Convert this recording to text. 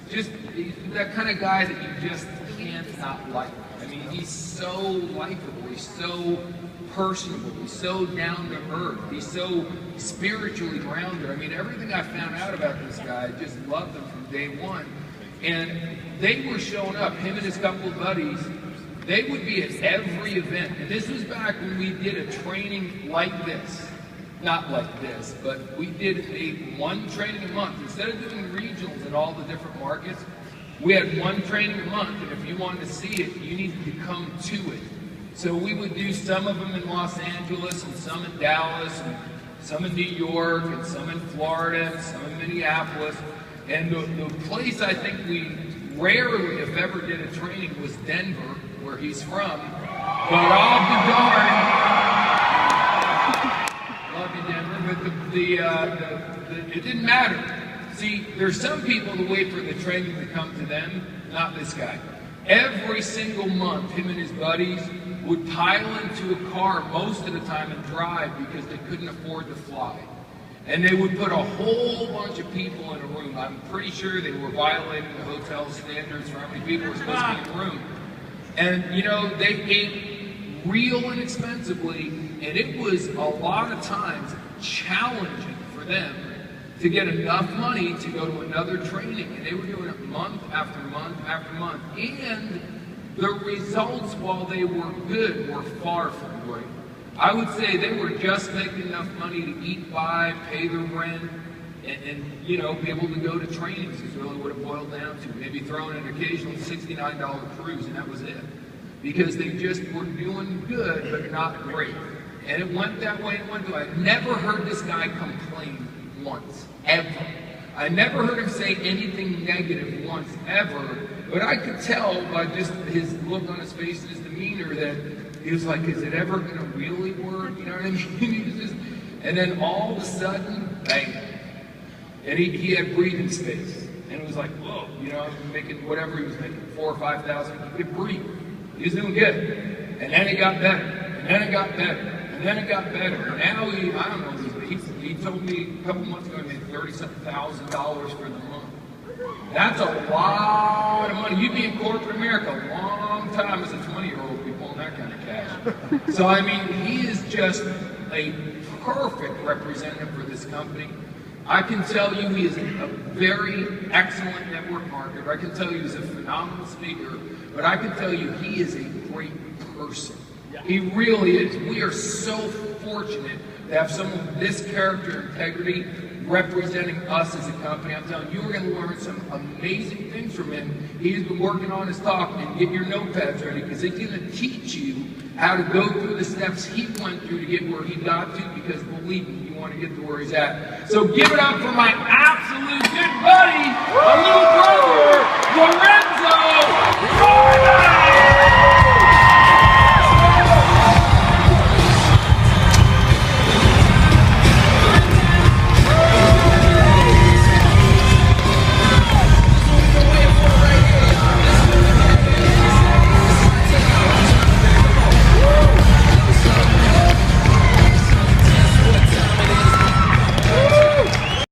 he's that kind of guy that you just can't not like. I mean, he's so likable, he's so personable, he's so down to earth, he's so spiritually grounded. I mean, everything I found out about this guy, I just loved him from day one. And they were showing up, him and his couple of buddies. They would be at every event. And this was back when we did a training like this. Not like this, but we did one training a month. Instead of doing regionals in all the different markets, we had one training a month, and if you wanted to see it, you needed to come to it. So we would do some of them in Los Angeles, and some in Dallas, and some in New York, and some in Florida, and some in Minneapolis. And the place I think we rarely, if ever, did a training was Denver, where he's from. But I'll be darned. Love you, Denver. But it didn't matter. See, there's some people who wait for the training to come to them, not this guy. Every single month, him and his buddies would pile into a car most of the time and drive because they couldn't afford to fly. And they would put a whole bunch of people in a room. I'm pretty sure they were violating the hotel standards for how many people were supposed to be in the room. And, you know, they ate real inexpensively, and it was a lot of times challenging for them to get enough money to go to another training. And they were doing it month after month after month. And the results, while they were good, were far from great. I would say they were just making enough money to eat by, pay the rent, and you know, be able to go to trainings is really what it boiled down to. Maybe throwing an occasional $69 cruise, and that was it. Because they just were doing good, but not great. And it went that way, it went that way. I never heard this guy complain once, ever. I never heard him say anything negative once, ever. But I could tell by just his look on his face and his demeanor that he was like, is it ever going to really work? You know what I mean? He was just, and then all of a sudden, bang. And he had breathing space. And it was like, whoa, you know, making whatever he was making, 4,000 or 5,000, he could breathe. He was doing good. And then it got better. And then it got better. And then it got better. And now I don't know, he told me a couple months ago he made $30,000 for the month. That's a lot of money. You'd be in corporate America a long time as a 20-year-old be pulling that kind of cash. So, I mean, he is just a perfect representative for this company. I can tell you he is a very excellent network marketer. I can tell you he's a phenomenal speaker. But I can tell you he is a great person. He really is. We are so fortunate to have someone with this character integrity representing us as a company. I'm telling you, we're going to learn some amazing things from him. He's been working on his talk, and get your notepads ready because he's going to teach you how to go through the steps he went through to get where he got to, because believe me, you want to get to where he's at. So give it up for my absolute good buddy, a little brother, Lorenzo.